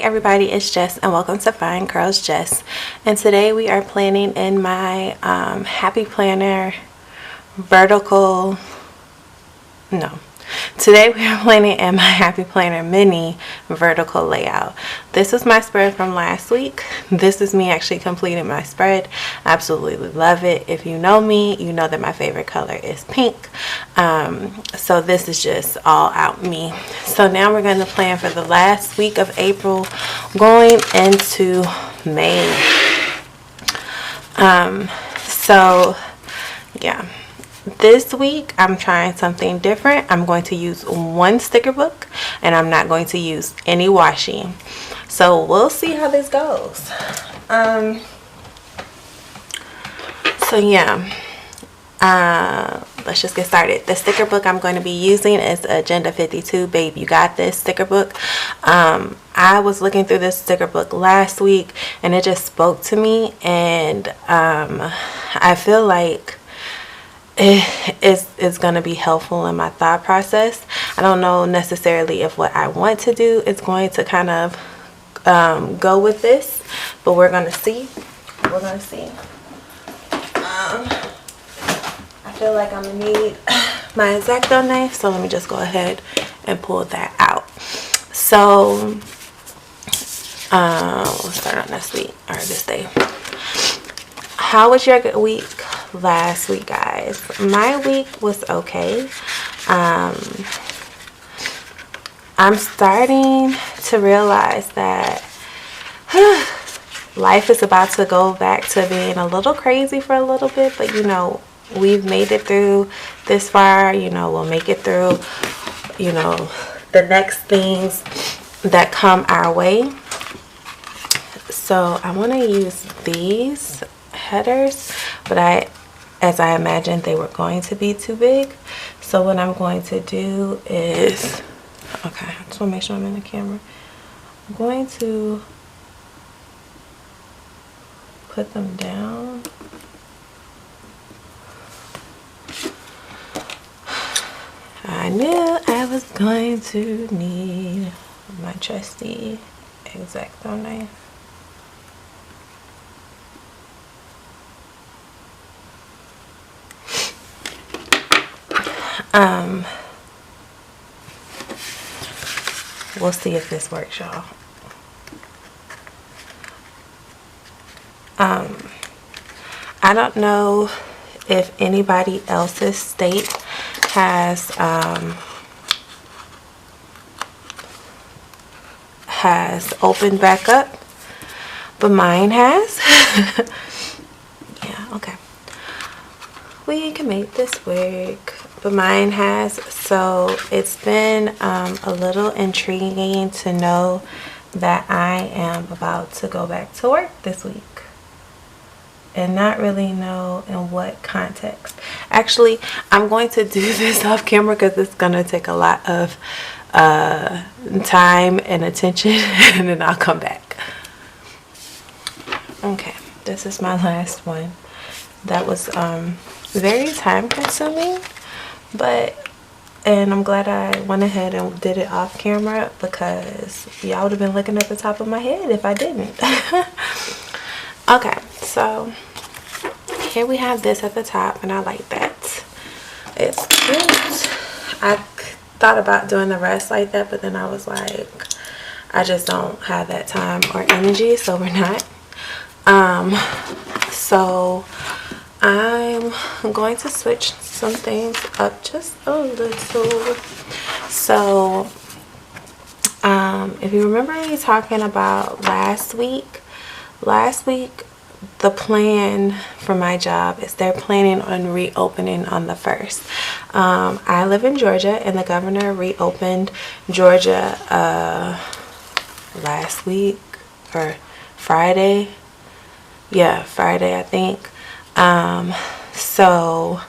everybody, it's Jess and welcome to Finecurlzjess. And today we are planning in my Happy Planner vertical, today we are planning in my Happy Planner mini vertical layout. This was my spread from last week. This is me actually completing my spread. I absolutely love it. If you know me, you know that my favorite color is pink. So this is just all out me. So now we're going to plan for the last week of April going into May. So yeah, this week I'm trying something different. I'm going to use one sticker book and I'm not going to use any washi. So we'll see how this goes. So yeah, let's just get started. The sticker book I'm going to be using is Agenda 52 Babe You Got This sticker book. I was looking through this sticker book last week and it just spoke to me, and I feel like it's going to be helpful in my thought process. I don't know necessarily if what I want to do is going to kind of go with this, but we're going to see. We're going to see. I feel like I'm going to need my X-Acto knife, so let me just go ahead and pull that out. So we'll start on this week, or this day. How was your week last week, guys? My week was okay. I'm starting to realize that life is about to go back to being a little crazy for a little bit, but you know, we've made it through this far. You know, we'll make it through, you know, the next things that come our way. So I want to use these headers, but as I imagined they were going to be too big. So what I'm going to do is, okay, I just want to make sure I'm in the camera. I'm going to put them down. I knew I was going to need my trusty X-Acto knife. We'll see if this works, y'all. I don't know if anybody else's state has opened back up, but mine has. Yeah, okay. We can make this work, but mine has. So it's been a little intriguing to know that I am about to go back to work this week and not really know in what context. Actually, I'm going to do this off camera because it's going to take a lot of time and attention, and then I'll come back. Okay, this is my last one. That was very time consuming, and I'm glad I went ahead and did it off camera, because y'all would have been looking at the top of my head if I didn't. Okay, so here we have this at the top, and I like that. It's cute. I thought about doing the rest like that, but then I was like, I just don't have that time or energy, so we're not. So I'm going to switch some things up just a little. So if you remember me talking about last week, the plan for my job is they're planning on reopening on the 1st. I live in Georgia, and the governor reopened Georgia last week, or Friday. Yeah, Friday, I think. So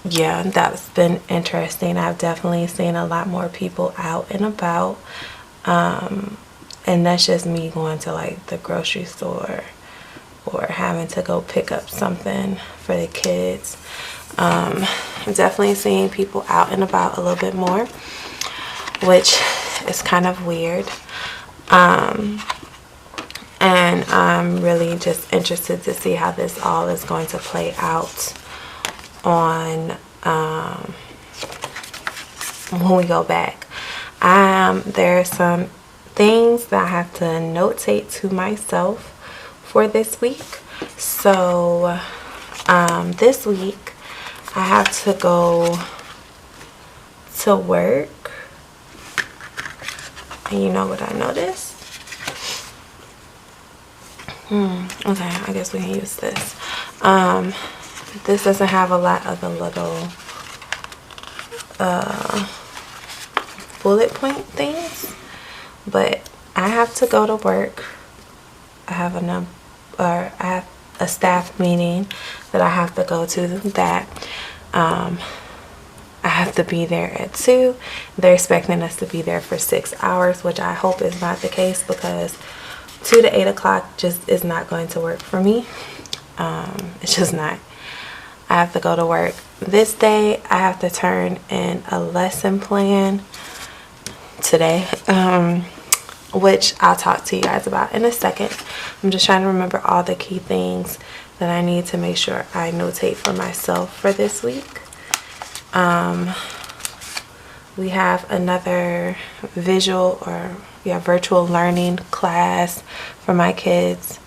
yeah, that's been interesting. I've definitely seen a lot more people out and about, and that's just me going to like the grocery store or having to go pick up something for the kids. I'm definitely seeing people out and about a little bit more, which is kind of weird. And I'm really just interested to see how this all is going to play out on when we go back. There are some things that I have to notate to myself for this week. So this week I have to go to work. And you know what I noticed? Okay, I guess we can use this. This doesn't have a lot of the little bullet point things, but I have to go to work. I have a staff meeting that I have to go to. That I have to be there at 2. They're expecting us to be there for 6 hours, which I hope is not the case, because 2 to 8 o'clock just is not going to work for me. It's just not. I have to go to work. This day I have to turn in a lesson plan today, which I'll talk to you guys about in a second. I'm just trying to remember all the key things that I need to make sure I notate for myself for this week. We have another virtual learning class for my kids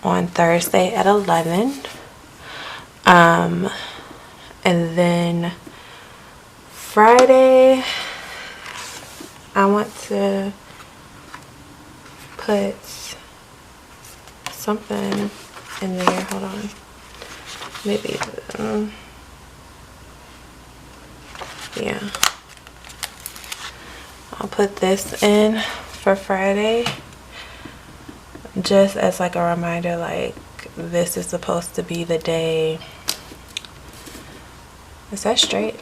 on Thursday at 11. And then Friday, I want to put something in there. Hold on. Maybe, yeah. I'll put this in for Friday, just as like a reminder, like this is supposed to be the day. Is that straight?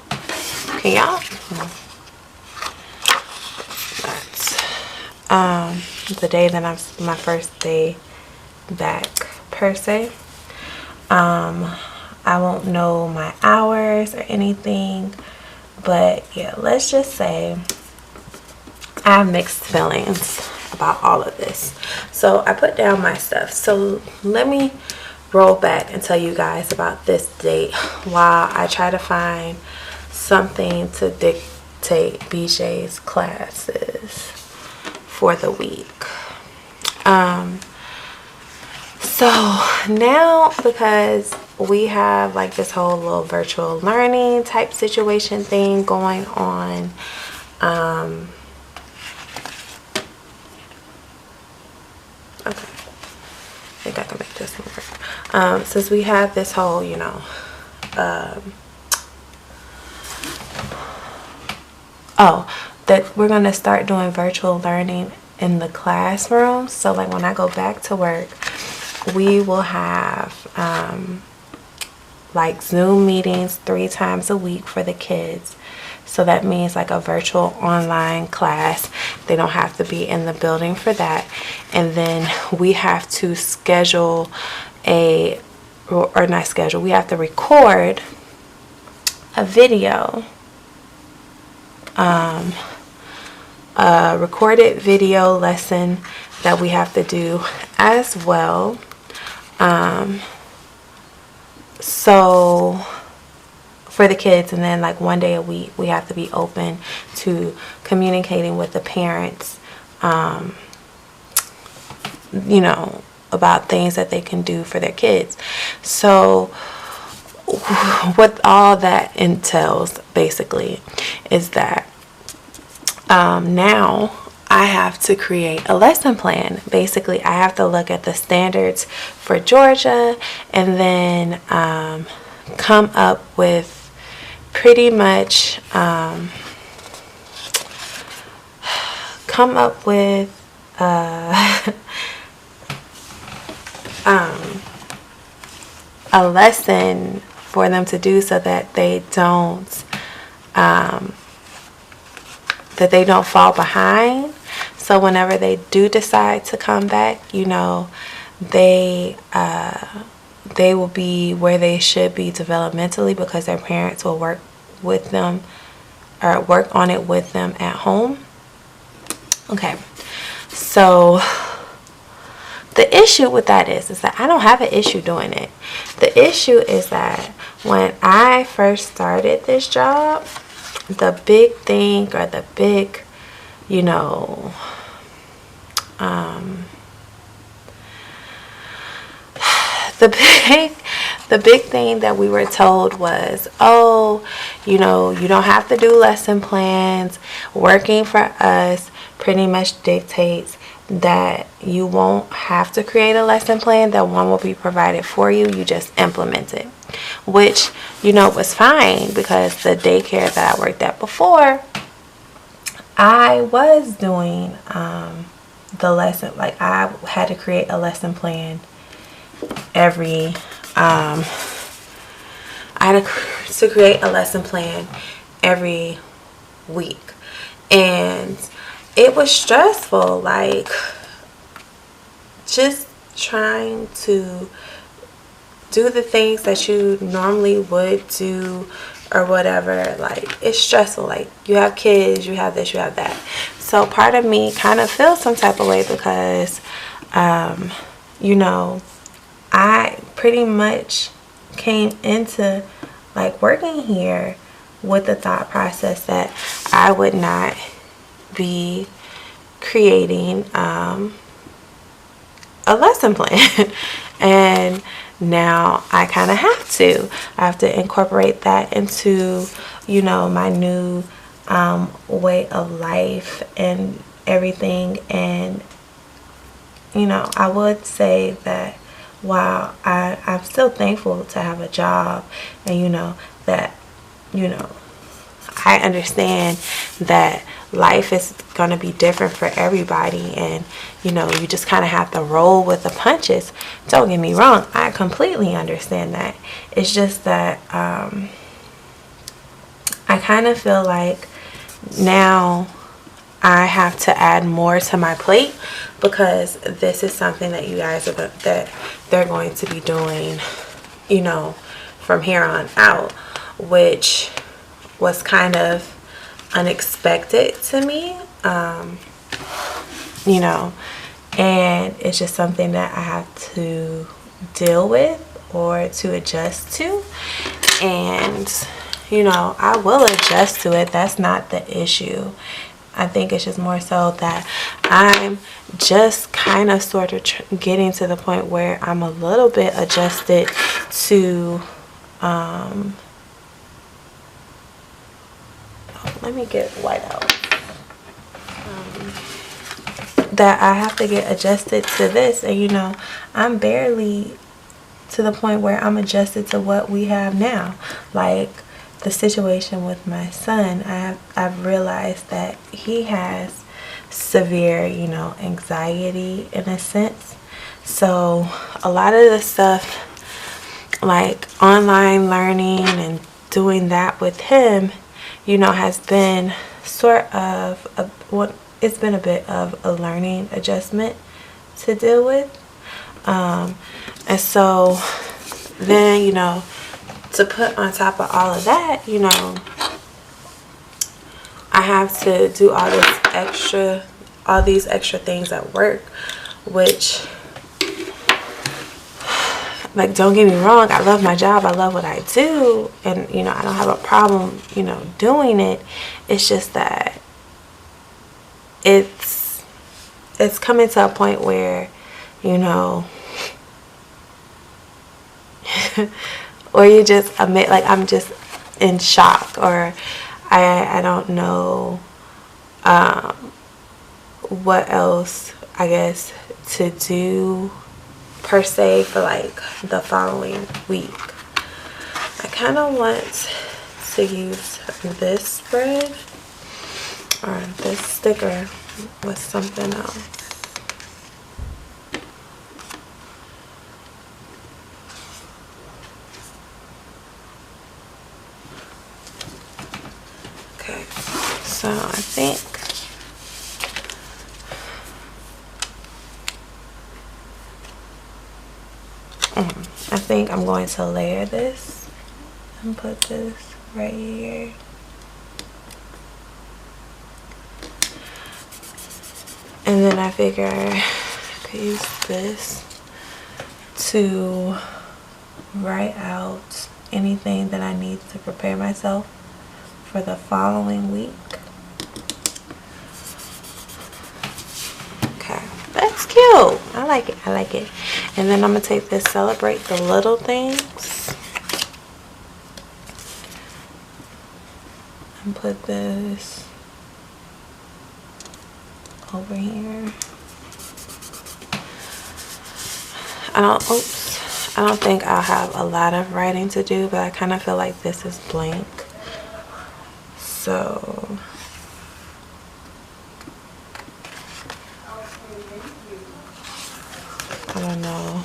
Can y'all? That's the day that my first day back per se. I won't know my hours or anything, but yeah, let's just say I have mixed feelings about all of this. So I put down my stuff. So let me roll back and tell you guys about this date while I try to find something to dictate BJ's classes for the week. So now, because we have like this whole little virtual learning type situation thing going on, okay, I think I can make this one work. Since we have this whole, that we're gonna start doing virtual learning in the classroom. So like when I go back to work, we will have like Zoom meetings 3 times a week for the kids. So that means like a virtual online class. They don't have to be in the building for that. And then we have to schedule we have to record a video, a recorded video lesson that we have to do as well. So for the kids, and then like 1 day a week we have to be open to communicating with the parents, about things that they can do for their kids. So what all that entails basically is that now I have to create a lesson plan. Basically, I have to look at the standards for Georgia and then come up with pretty much a lesson for them to do, so that they don't fall behind. So whenever they do decide to come back, they will be where they should be developmentally, because their parents will work with them or work on it with them at home. Okay, So the issue with that is that I don't have an issue doing it. The issue is that when I first started this job, the big thing, or the big, you know, the big thing that we were told was, oh, you know, you don't have to do lesson plans. Working for us pretty much dictates that you won't have to create a lesson plan, that one will be provided for you. You just implement it, which, you know, was fine, because the daycare that I worked at before, I was doing the lesson, like I had to create a lesson plan every I had to create a lesson plan every week, and it was stressful, like just trying to do the things that you normally would do or whatever. Like, it's stressful. Like, you have kids, you have this, you have that. So part of me kind of feels some type of way, because you know, I pretty much came into like working here with the thought process that I would not be creating a lesson plan. And now I kind of have to. I have to incorporate that into, you know, my new way of life and everything. And, you know, I would say that while I'm still thankful to have a job, and, you know, that, you know, I understand that life is going to be different for everybody, and, you know, you just kind of have to roll with the punches. Don't get me wrong, I completely understand that. It's just that I kind of feel like now I have to add more to my plate, because this is something that you guys are that they're going to be doing, you know, from here on out, which was kind of unexpected to me, you know, and it's just something that I have to deal with or to adjust to. And, you know, I will adjust to it. That's not the issue. I think it's just more so that I'm just kind of sort of getting to the point where I'm a little bit adjusted to let me get white out. That I have to get adjusted to this, and, you know, I'm barely to the point where I'm adjusted to what we have now. Like the situation with my son, I've realized that he has severe, you know, anxiety in a sense. So a lot of the stuff, like online learning and doing that with him, you know, has been sort of it's been a bit of a learning adjustment to deal with. And so then, you know, to put on top of all of that, you know, I have to do all these extra things at work, which, like, don't get me wrong, I love my job, I love what I do, and, you know, I don't have a problem, you know, doing it. It's just that it's coming to a point where, you know, or you just admit, like, I'm just in shock, or I don't know what else, I guess, to do per se for like the following week. I kind of want to use this spread or this sticker with something else. Okay, so I think I'm going to layer this and put this right here. And then I figure I could use this to write out anything that I need to prepare myself for the following week. Okay, that's cute. I like it. I like it. And then I'm gonna take this Celebrate the Little Things and put this over here. I don't think I'll have a lot of writing to do, but I kind of feel like this is blank. So I don't know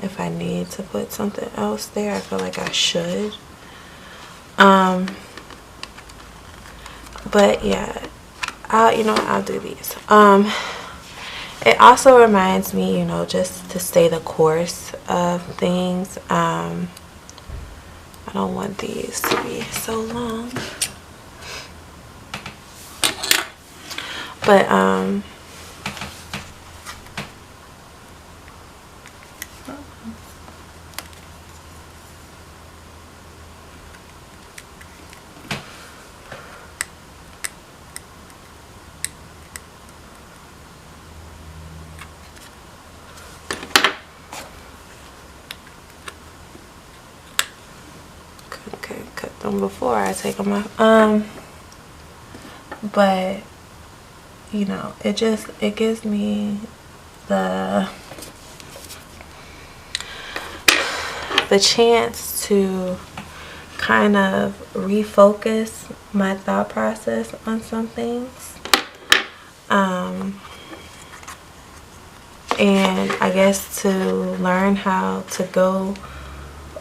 if I need to put something else there. I feel like I should. But yeah, I'll do these. It also reminds me, just to stay the course of things. I don't want these to be so long. But okay, cut them before I take them off. But it gives me the chance to kind of refocus my thought process on some things. And I guess to learn how to go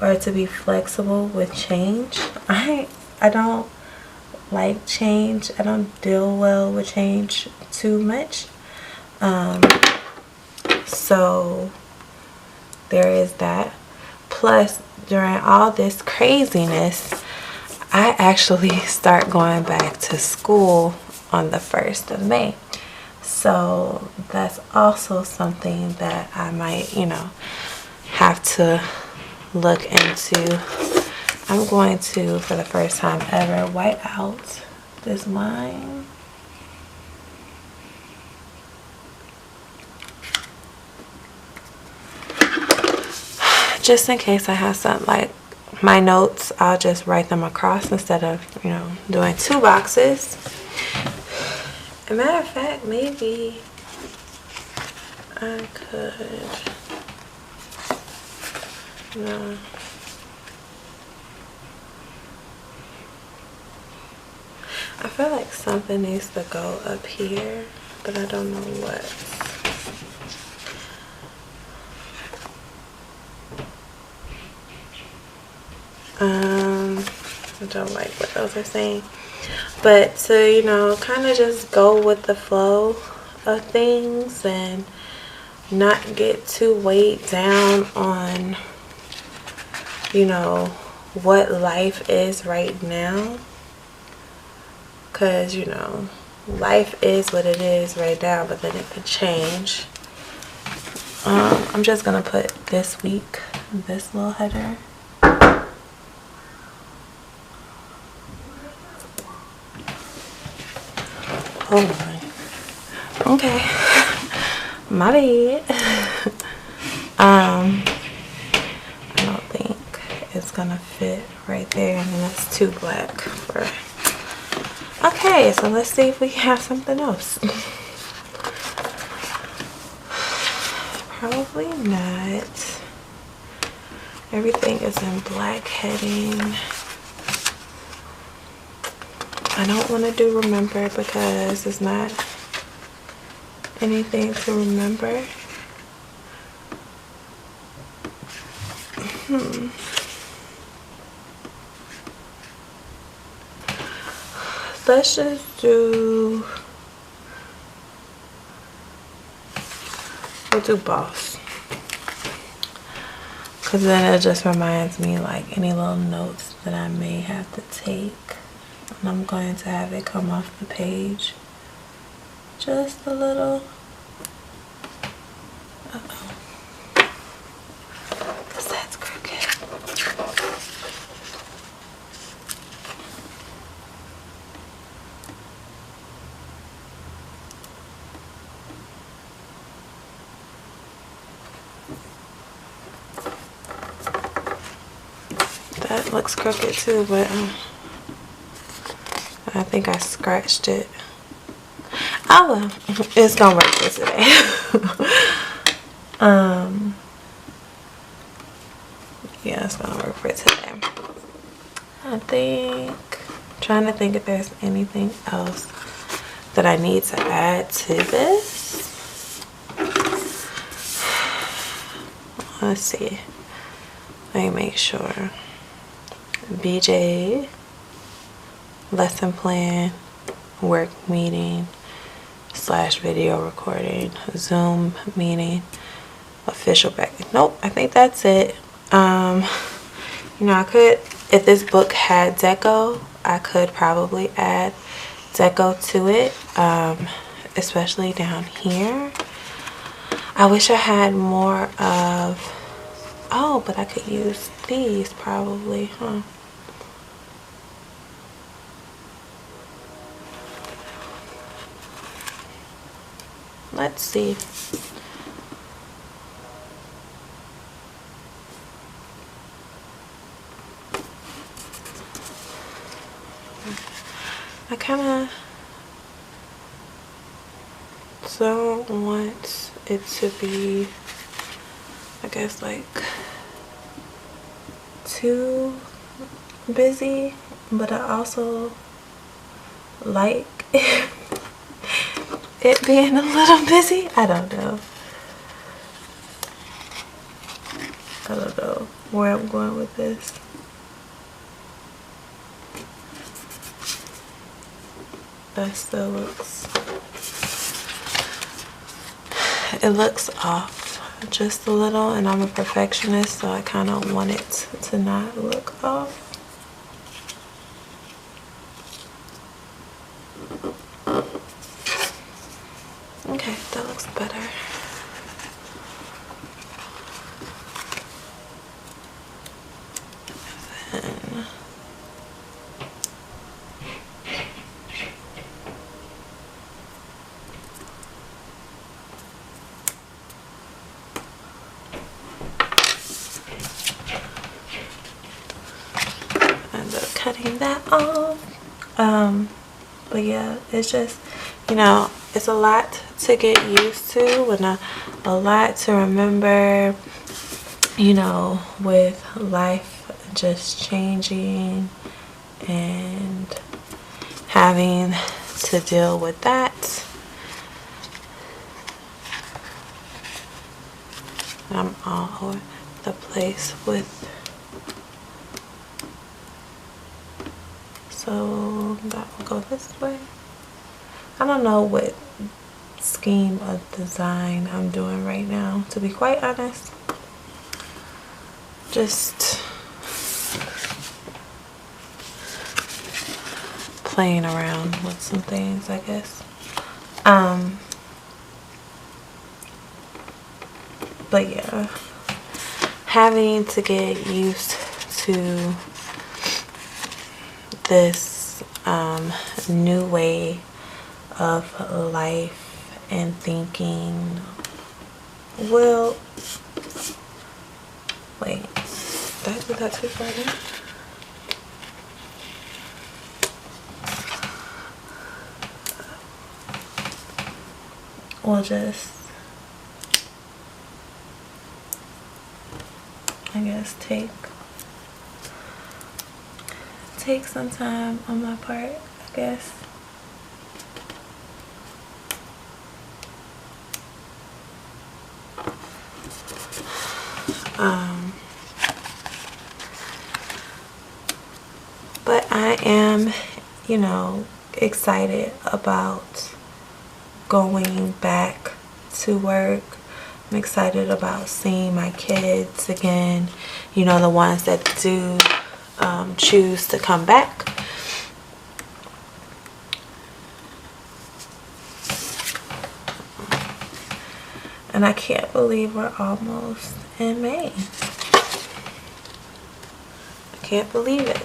or to be flexible with change. I don't like change. I don't deal well with change too much. So there is that. Plus, during all this craziness, I actually start going back to school on the 1st of May. So that's also something that I might, have to look into. I'm going to, for the first time ever, white out this line. Just in case I have something like my notes, I'll just write them across instead of, doing 2 boxes. As a matter of fact, maybe I could, no. I feel like something needs to go up here, but I don't know what. I don't like what those are saying. But to, kind of just go with the flow of things and not get too weighed down on, what life is right now. Because, life is what it is right now, but then it could change. I'm just going to put this week, this little header. Hold on. Okay. My bad. I don't think it's gonna fit right there, and then that's too black for. Okay, so let's see if we have something else. Probably not. Everything is in black heading. I don't want to do remember because it's not anything to remember. Let's just do, we'll do boss. Because then it just reminds me like any little notes that I may have to take. And I'm going to have it come off the page just a little. Uh-oh. Because that's crooked. That looks crooked too, but I think I scratched it. Oh well, it's gonna work for today. Yeah, it's gonna work for today. Trying to think if there's anything else that I need to add to this. Let's see. Let me make sure. BJ, lesson plan, work meeting / video recording, Zoom meeting, official back. Nope, I think that's it. You know, I could, if this book had deco, I could probably add deco to it, especially down here. I wish I had more of, oh, but I could use these probably, huh? Let's see. I kind of don't want it to be, I guess, like too busy, but I also like it being a little busy. I don't know where I'm going with this. That still looks, it looks off just a little, and I'm a perfectionist, so I kind of want it to not look off. Okay, that looks better. Cutting that off. But yeah, it's just, you know, it's a lot to get used to and a lot to remember, you know, with life just changing and having to deal with that. I'm all over the place with, so that will go this way. I don't know what scheme of design I'm doing right now, to be quite honest. Just playing around with some things, I guess. But yeah, having to get used to this new way of life and thinking will, wait, did I do that too far in? We'll just, I guess, take some time on my part, I guess. But I am, you know, excited about going back to work. I'm excited about seeing my kids again, you know, the ones that do choose to come back. And I can't believe we're almost in May. I can't believe it.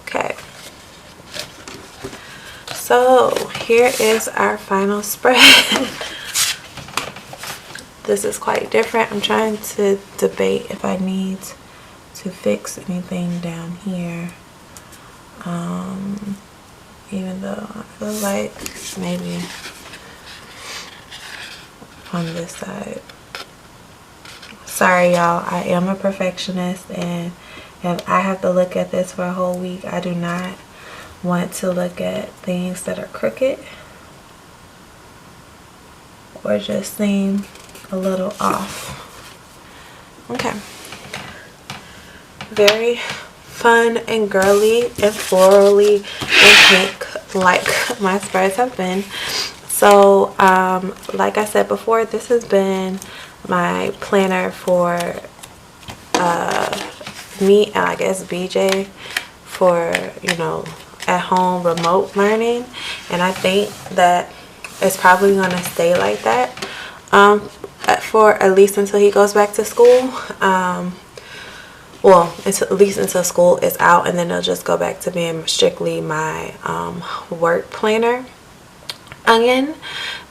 Okay. So here is our final spread. This is quite different. I'm trying to debate if I need to fix anything down here. Even though I feel like maybe on this side. Sorry y'all, I am a perfectionist, and if I have to look at this for a whole week, I do not want to look at things that are crooked or just seem a little off. Okay. Very fun and girly and florally and pink like my spreads have been. So like I said before, this has been my planner for me and I guess BJ for, you know, at home remote learning, and I think that it's probably going to stay like that for at least until he goes back to school. Well, at least until school is out, and then it'll just go back to being strictly my work planner again.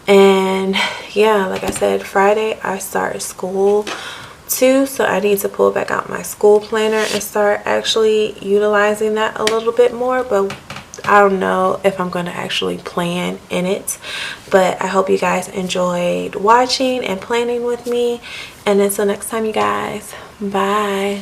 And yeah, like I said, Friday I start school too, so I need to pull back out my school planner and start actually utilizing that a little bit more. But I don't know if I'm going to actually plan in it. But I hope you guys enjoyed watching and planning with me, and until next time, you guys, bye.